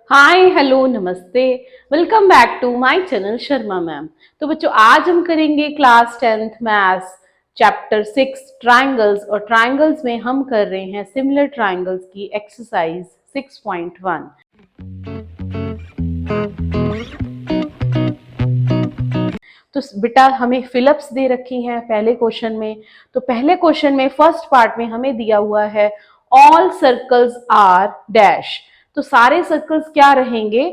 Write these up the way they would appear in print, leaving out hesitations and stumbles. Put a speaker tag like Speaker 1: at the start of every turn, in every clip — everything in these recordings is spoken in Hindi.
Speaker 1: हाय हेलो नमस्ते। Welcome back to my channel Sharma ma'am. तो बच्चों आज हम करेंगे class 10th maths chapter 6 triangles, और ट्रायंगल्स में हम कर रहे हैं सिमिलर ट्रायंगल्स की एक्सरसाइज 6.1। तो बेटा हमें फिलअप्स दे रखी हैं पहले क्वेश्चन में। तो पहले क्वेश्चन में फर्स्ट पार्ट में हमें दिया हुआ है ऑल सर्कल्स आर डैश। तो सारे सर्कल्स क्या रहेंगे,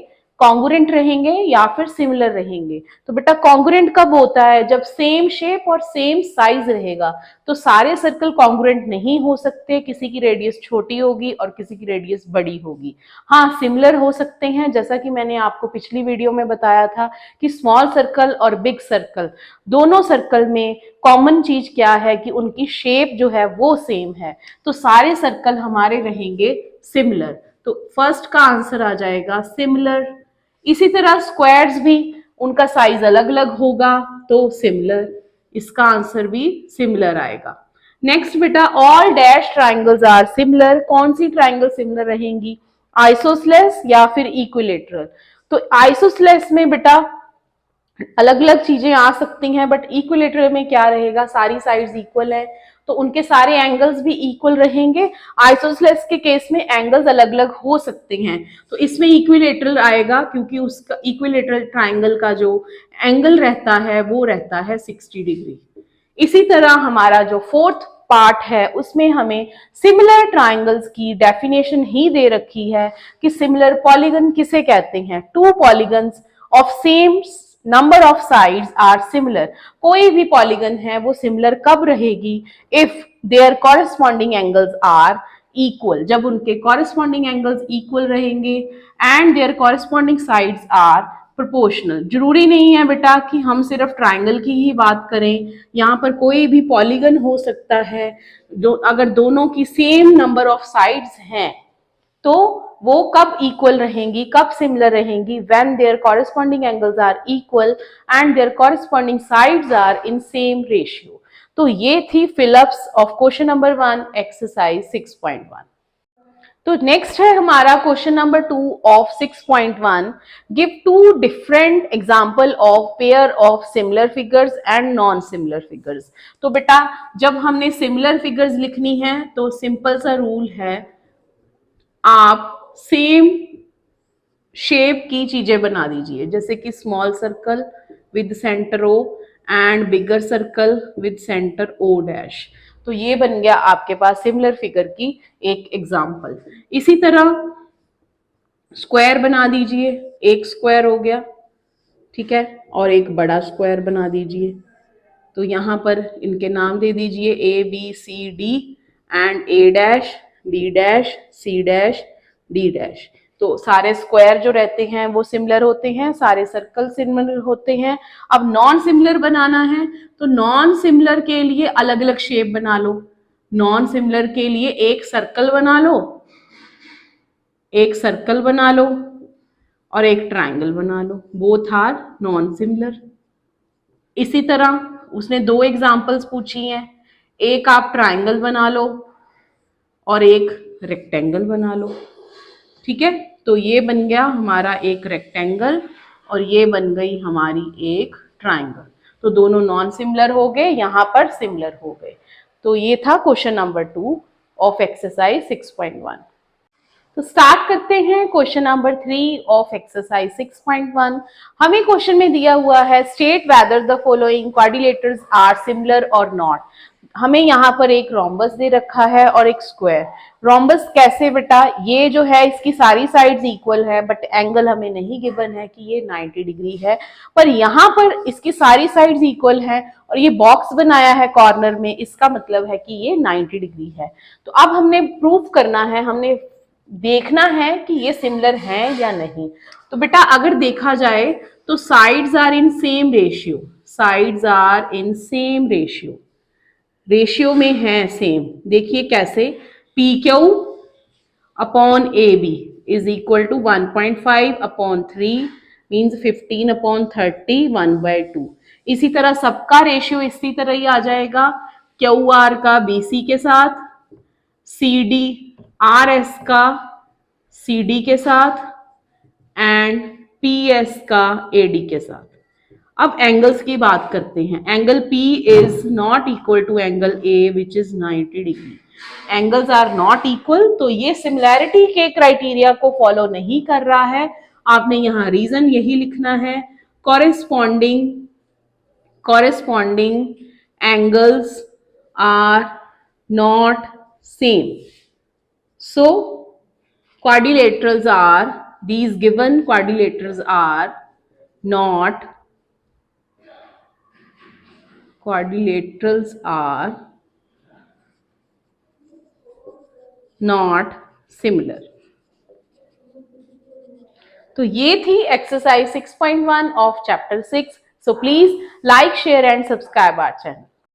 Speaker 1: कॉन्ग्रुएंट रहेंगे या फिर सिमिलर रहेंगे। तो बेटा कॉन्ग्रुएंट कब होता है, जब सेम शेप और सेम साइज रहेगा। तो सारे सर्कल कॉन्ग्रुएंट नहीं हो सकते, किसी की रेडियस छोटी होगी और किसी की रेडियस बड़ी होगी। हाँ सिमिलर हो सकते हैं, जैसा कि मैंने आपको पिछली वीडियो में बताया था कि स्मॉल सर्कल और बिग सर्कल दोनों सर्कल में कॉमन चीज क्या है कि उनकी शेप जो है वो सेम है। तो सारे सर्कल हमारे रहेंगे सिमिलर। तो फर्स्ट का आंसर आ जाएगा सिमिलर। इसी तरह स्क्वायर्स भी उनका साइज अलग अलग होगा तो सिमिलर, इसका आंसर भी सिमिलर आएगा। नेक्स्ट बेटा all dash triangles are similar. कौन सी ट्राइंगल सिमिलर रहेंगी, आइसोसेलेस या फिर इक्विलेटरल। तो आइसोसेलेस में बेटा अलग अलग चीजें आ सकती हैं, बट इक्विलेटरल में क्या रहेगा, सारी साइड्स इक्वल है तो उनके सारे एंगल्स भी इक्वल रहेंगे। आइसोसेलेस के केस में एंगल्स अलग अलग हो सकते हैं, तो इसमें इक्विलेटरल आएगा क्योंकि उसका इक्विलेटरल ट्राइंगल का जो एंगल रहता है वो रहता है 60 डिग्री। इसी तरह हमारा जो फोर्थ पार्ट है उसमें हमें सिमिलर ट्राइंगल्स की डेफिनेशन ही दे रखी है कि सिमिलर पॉलीगन किसे कहते हैं। Two polygons of same number of sides are similar. कोई भी पॉलीगन है वो सिमिलर कब रहेगी, if their corresponding angles are equal, जब उनके कॉरेस्पॉन्डिंग एंगल्स इक्वल रहेंगे and their corresponding sides are proportional. जरूरी नहीं है बेटा कि हम सिर्फ ट्राइंगल की ही बात करें, यहाँ पर कोई भी पॉलीगन हो सकता है जो अगर दोनों की सेम नंबर ऑफ साइड्स हैं तो वो कब इक्वल रहेंगी, कब सिमिलर रहेंगी, when their corresponding angles are equal and their corresponding sides are in same ratio. तो ये थी fill ups of question number 1 exercise 6.1। तो नेक्स्ट है हमारा question number 2 of 6.1। Give two different example of pair of similar figures and non similar figures. तो बेटा जब हमने सिमिलर फिगर्स लिखनी है तो सिंपल सा रूल है, आप सेम शेप की चीजें बना दीजिए, जैसे कि small circle with centre O and bigger circle with centre O dash. तो ये बन गया आपके पास सिमिलर फिगर की एक एग्जांपल। इसी तरह स्क्वायर बना दीजिए, एक स्क्वायर हो गया, ठीक है, और एक बड़ा स्क्वायर बना दीजिए। तो यहाँ पर इनके नाम दे दीजिए A B C D and A dash B dash C dash D dash. तो सारे स्क्वायर जो रहते हैं वो सिमिलर होते हैं, सारे सर्कल सिमिलर होते हैं। अब नॉन सिमिलर बनाना है तो नॉन सिमिलर के लिए अलग अलग शेप बना लो। नॉन सिमिलर के लिए एक सर्कल बना लो, एक सर्कल बना लो और एक ट्राइंगल बना लो, बोथ आर नॉन सिमिलर। इसी तरह उसने दो एग्जाम्पल्स पूछी हैं, एक आप ट्राइंगल बना लो और एक रेक्टेंगल बना लो, ठीक है। तो ये बन गया हमारा एक रेक्टेंगल और ये बन गई हमारी एक ट्राइंगल। तो दोनों नॉन सिमिलर हो गए, यहाँ पर सिमिलर हो गए। तो ये था क्वेश्चन नंबर 2 ऑफ एक्सरसाइज 6.1। तो स्टार्ट करते हैं क्वेश्चन नंबर 3 ऑफ एक्सरसाइज 6.1। हमें क्वेश्चन में दिया हुआ है state whether the following quadrilaterals are similar और नॉट। हमें यहाँ पर एक रोम्बस दे रखा है और एक स्क्वायर। रोम्बस कैसे बेटा, ये जो है इसकी सारी साइड्स इक्वल है बट एंगल हमें नहीं गिवन है कि ये 90 डिग्री है, पर यहाँ पर इसकी सारी साइड्स इक्वल है और ये बॉक्स बनाया है कॉर्नर में, इसका मतलब है कि ये 90 डिग्री है। तो अब हमने प्रूफ करना है, हमने देखना है कि ये सिमिलर है या नहीं। तो बेटा अगर देखा जाए तो sides are in same ratio, sides are in same ratio, ratio में है सेम। देखिए कैसे, P Q upon A B is equal to 1.5 upon 3 means 15 upon 30 1/2। इसी तरह सबका रेशियो इसी तरह ही आ जाएगा, क्यू आर का बी सी के साथ, सी डी आर एस का सी डी के साथ, एंड PS का AD के साथ। अब एंगल्स की बात करते हैं। Angle P is not equal to angle A which is 90 degree. Angles are not equal, तो ये सिमिलैरिटी के क्राइटेरिया को फॉलो नहीं कर रहा है। आपने यहां रीजन यही लिखना है, corresponding angles are not same. So these given quadrilaterals are not similar. तो ये थी exercise 6.1 of chapter 6. So please like, share and subscribe our channel.